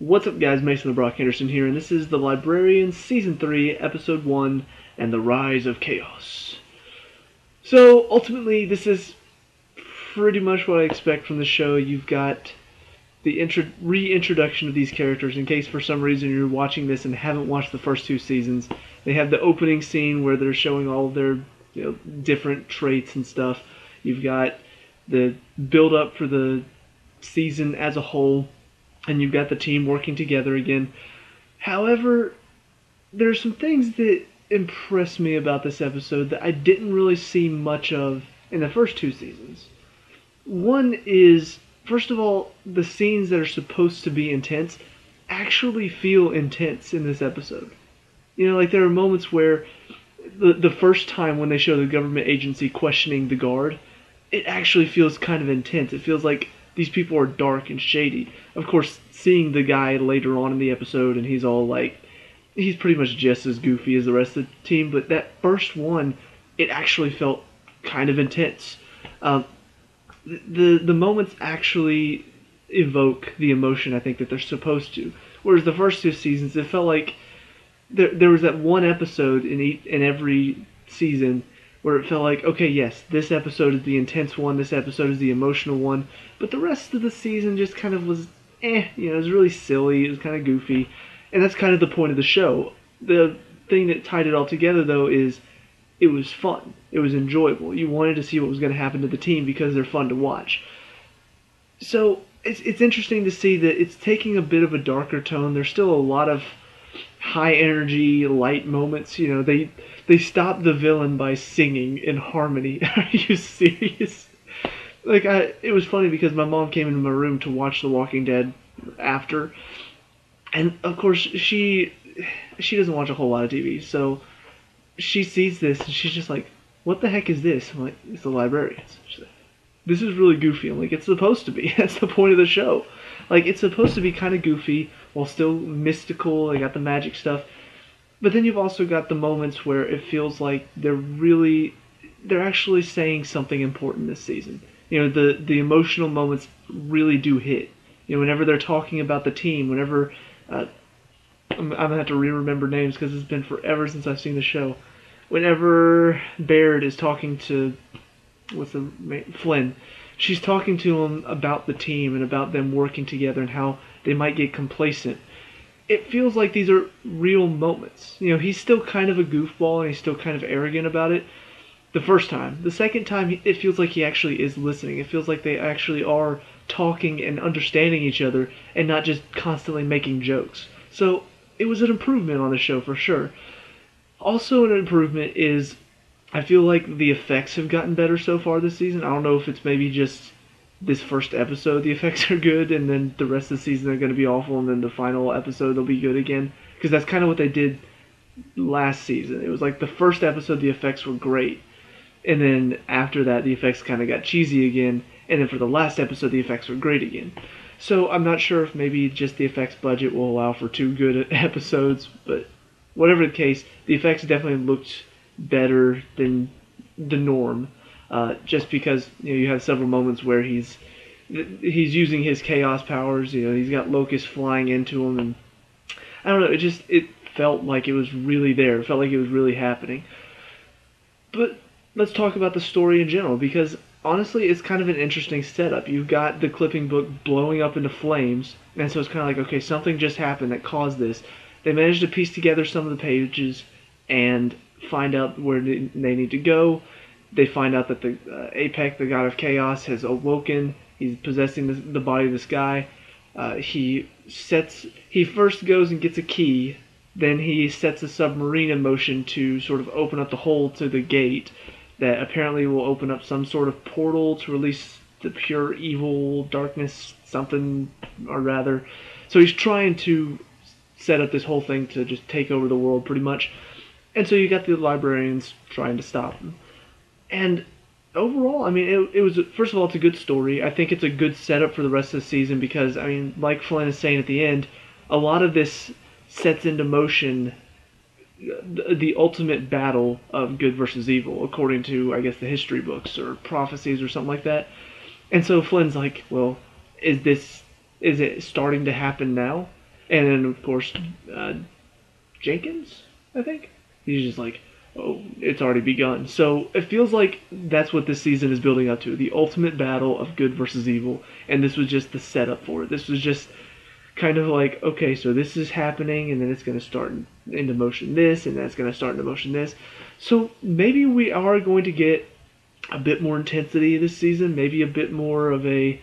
What's up, guys? Mason the Brock Henderson here, and this is the Librarians Season 3, Episode 1, and the Rise of Chaos. So, ultimately, this is pretty much what I expect from the show. You've got the reintroduction of these characters, in case for some reason you're watching this and haven't watched the first two seasons. They have the opening scene where they're showing all of their different traits and stuff. You've got the build-up for the season as a whole, and you've got the team working together again. However, there are some things that impress me about this episode that I didn't really see much of in the first two seasons. One is, first of all, the scenes that are supposed to be intense actually feel intense in this episode. Like there are moments where the first time when they show the government agency questioning the guard, it actually feels kind of intense. It feels like these people are dark and shady. Of course, seeing the guy later on in the episode, and he's pretty much just as goofy as the rest of the team, but that first one, it actually felt kind of intense. The moments actually evoke the emotion I think that they're supposed to. Whereas the first two seasons, it felt like there was that one episode in every season where it felt like, okay, yes, this episode is the intense one, this episode is the emotional one, but the rest of the season just kind of was, it was really silly, it was kind of goofy, and that's kind of the point of the show. The thing that tied it all together, though, is it was fun. It was enjoyable. You wanted to see what was going to happen to the team because they're fun to watch. So it's interesting to see that it's taking a bit of a darker tone. There's still a lot of high energy, light moments. They stopped the villain by singing in harmony. Are you serious? It was funny because my mom came into my room to watch The Walking Dead after, and of course she doesn't watch a whole lot of TV, so she sees this and she's just like, "What the heck is this?" I'm like, "It's the Librarians." She's like, "This is really goofy." I'm like, "It's supposed to be. That's the point of the show. It's supposed to be kind of goofy while still mystical. They got the magic stuff." But then you've also got the moments where it feels like they're actually saying something important this season. The emotional moments really do hit. Whenever they're talking about the team, whenever I'm gonna have to re-remember names because it's been forever since I've seen the show. Whenever Baird is talking to Flynn, she's talking to him about the team and about them working together and how they might get complacent. It feels like these are real moments. He's still kind of a goofball and he's still kind of arrogant about it the first time. The second time, it feels like he actually is listening. It feels like they actually are talking and understanding each other and not just constantly making jokes. So it was an improvement on the show for sure. Also an improvement is I feel like the effects have gotten better so far this season. I don't know if it's maybe just this first episode the effects are good, and then the rest of the season they're going to be awful, and then the final episode they'll be good again. Because that's kind of what they did last season. It was like the first episode the effects were great, and then after that the effects kind of got cheesy again, and then for the last episode the effects were great again. So I'm not sure if maybe just the effects budget will allow for two good episodes, but whatever the case, the effects definitely looked better than the norm. Just because you have several moments where he's using his chaos powers. He's got locusts flying into him, and I don't know. It felt like it was really there. It felt like it was really happening. But let's talk about the story in general, because honestly, it's kind of an interesting setup. You've got the clipping book blowing up into flames, and so it's kind of like, okay, something just happened that caused this. They managed to piece together some of the pages and find out where they need to go. They find out that the Apec, the god of chaos, has awoken. He's possessing the body of this guy. He first goes and gets a key. Then he sets a submarine in motion to sort of open up the hole to the gate that apparently will open up some sort of portal to release the pure evil darkness, something or rather. So he's trying to set up this whole thing to just take over the world pretty much. And so you got the Librarians trying to stop him. And overall, it was, first of all, it's a good story. I think it's a good setup for the rest of the season because, like Flynn is saying at the end, a lot of this sets into motion the ultimate battle of good versus evil, according to, I guess, the history books or prophecies or something like that. And so Flynn's like, well, is it starting to happen now? And then, of course, uh, Jenkins, I think. He's just like, oh, it's already begun. So it feels like that's what this season is building up to, the ultimate battle of good versus evil. And this was just the setup for it. This was just kind of like, okay, so this is happening, and then it's going to start into motion this, and that's going to start into motion this. So maybe we are going to get a bit more intensity this season, maybe a bit more of a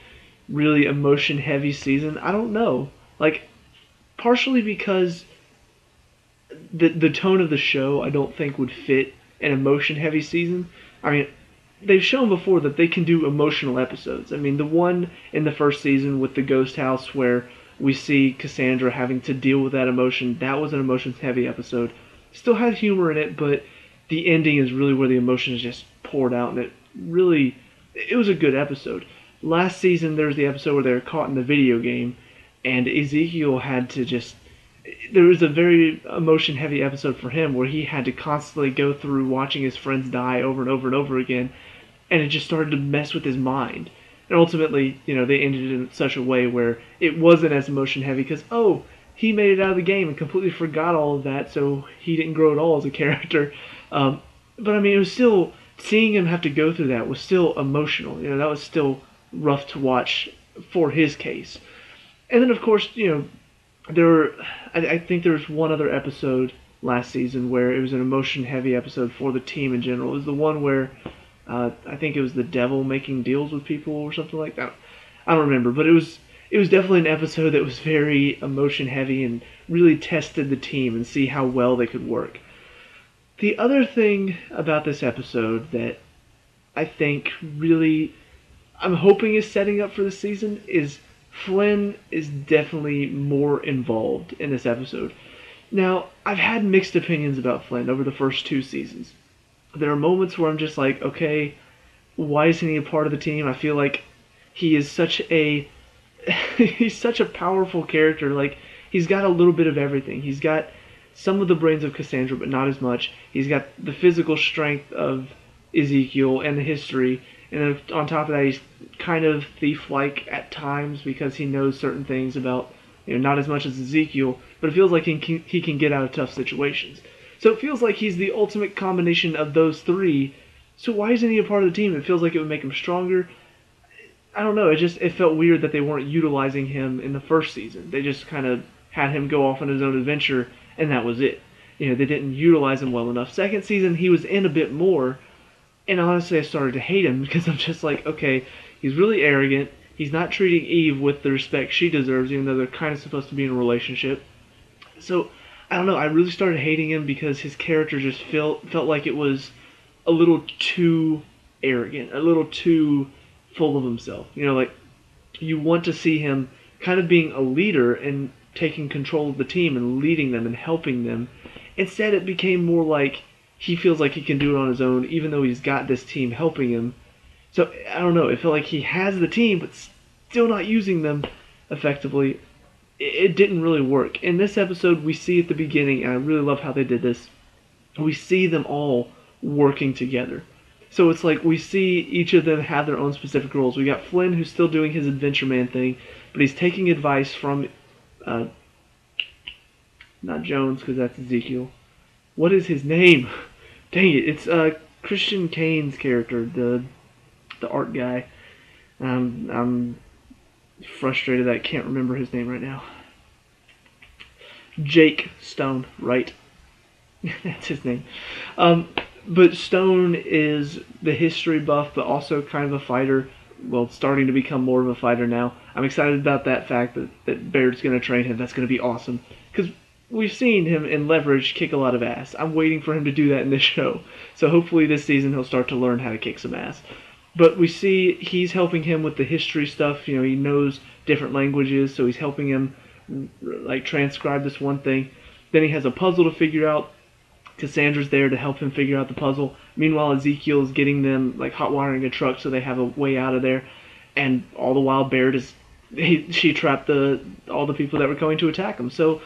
really emotion heavy season. I don't know. Like, partially because the tone of the show I don't think would fit an emotion heavy season. I mean, they've shown before that they can do emotional episodes. I mean, the one in the first season with the ghost house where we see Cassandra having to deal with that emotion, that was an emotions heavy episode. Still had humor in it, but the ending is really where the emotion is just poured out, and it was a good episode. Last season there was the episode where they were caught in the video game, and Ezekiel had to just, there was a very emotion heavy episode for him where he had to constantly go through watching his friends die over and over and over again, and it just started to mess with his mind. And ultimately, they ended it in such a way where it wasn't as emotion heavy because, oh, he made it out of the game and completely forgot all of that, so he didn't grow at all as a character. But I mean, it was still, seeing him have to go through that was still emotional. That was still rough to watch for his case. And then, of course, I think there was one other episode last season where it was an emotion-heavy episode for the team in general. It was the one where I think it was the devil making deals with people or something like that. I don't remember, but it was definitely an episode that was very emotion-heavy and really tested the team and see how well they could work. The other thing about this episode that I think really I'm hoping is setting up for the season is Flynn is definitely more involved in this episode. Now, I've had mixed opinions about Flynn over the first two seasons. There are moments where I'm just like, okay, why isn't he a part of the team? I feel like he is such a he's such a powerful character. Like, he's got a little bit of everything. He's got some of the brains of Cassandra, but not as much. He's got the physical strength of Ezekiel and the history. And then on top of that, he's kind of thief-like at times because he knows certain things about, not as much as Ezekiel, but it feels like he can get out of tough situations. So it feels like he's the ultimate combination of those three. So why isn't he a part of the team? It feels like it would make him stronger. I don't know. It felt weird that they weren't utilizing him in the first season. They just kind of had him go off on his own adventure, and that was it. They didn't utilize him well enough. Second season, he was in a bit more. And honestly, I started to hate him because I'm just like, okay, he's really arrogant. He's not treating Eve with the respect she deserves, even though they're kind of supposed to be in a relationship. So, I don't know, I really started hating him because his character just felt like it was a little too arrogant, a little too full of himself. Like, you want to see him kind of being a leader and taking control of the team and leading them and helping them. Instead, it became more like he feels like he can do it on his own, even though he's got this team helping him. So, I don't know, it felt like he has the team, but still not using them effectively. It didn't really work. In this episode, we see at the beginning, and I really love how they did this, we see them all working together. So it's like we see each of them have their own specific roles. We got Flynn, who's still doing his Adventure Man thing, but he's taking advice from, not Jones, because that's Ezekiel. What is his name? Dang it! It's Christian Kane's character, the art guy. I'm frustrated that I can't remember his name right now. Jake Stone, right? That's his name. But Stone is the history buff, but also kind of a fighter. Well, starting to become more of a fighter now. I'm excited about that fact that Baird's going to train him. That's going to be awesome. Because we've seen him in Leverage kick a lot of ass. I'm waiting for him to do that in this show. So hopefully this season he'll start to learn how to kick some ass. But we see he's helping him with the history stuff. He knows different languages, so he's helping him like transcribe this one thing. Then he has a puzzle to figure out. Cassandra's there to help him figure out the puzzle. Meanwhile, Ezekiel is getting them like hot wiring a truck so they have a way out of there. And all the while, Baird she trapped all the people that were going to attack him. So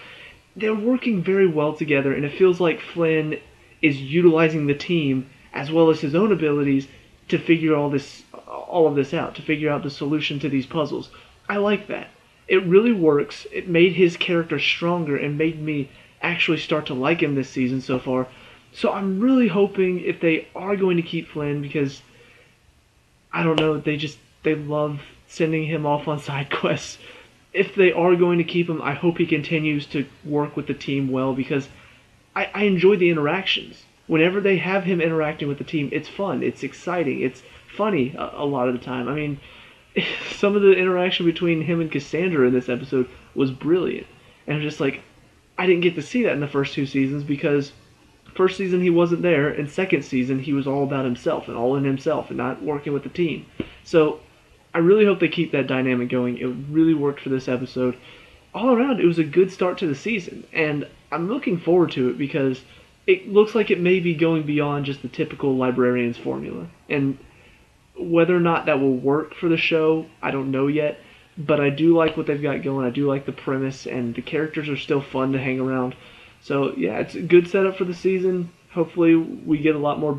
they're working very well together, and it feels like Flynn is utilizing the team as well as his own abilities to figure all of this out, to figure out the solution to these puzzles. I like that. it really works. It made his character stronger and made me actually start to like him this season so far. So I'm really hoping if they are going to keep Flynn, because I don't know, they love sending him off on side quests. If they are going to keep him, I hope he continues to work with the team well, because I enjoy the interactions. Whenever they have him interacting with the team, it's fun, it's exciting, it's funny a lot of the time. I mean, some of the interaction between him and Cassandra in this episode was brilliant. And I'm just like, I didn't get to see that in the first two seasons, because first season he wasn't there, and second season he was all about himself and all in himself and not working with the team. So I really hope they keep that dynamic going. It really worked for this episode. All around, it was a good start to the season, and I'm looking forward to it because it looks like it may be going beyond just the typical Librarians formula. And whether or not that will work for the show, I don't know yet. But I do like what they've got going. I do like the premise, and the characters are still fun to hang around. So yeah, it's a good setup for the season. Hopefully we get a lot more.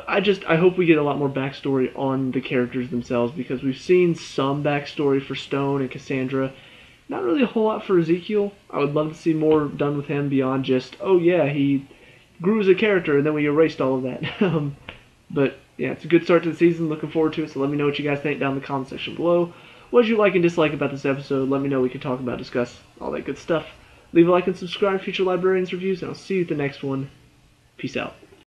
I hope we get a lot more backstory on the characters themselves, because we've seen some backstory for Stone and Cassandra. Not really a whole lot for Ezekiel. I would love to see more done with him beyond just, oh yeah, he grew as a character and then we erased all of that. But yeah, it's a good start to the season. Looking forward to it. So let me know what you guys think down in the comment section below. What did you like and dislike about this episode? Let me know. We can talk about, discuss, all that good stuff. Leave a like and subscribe for future Librarians reviews, and I'll see you at the next one. Peace out.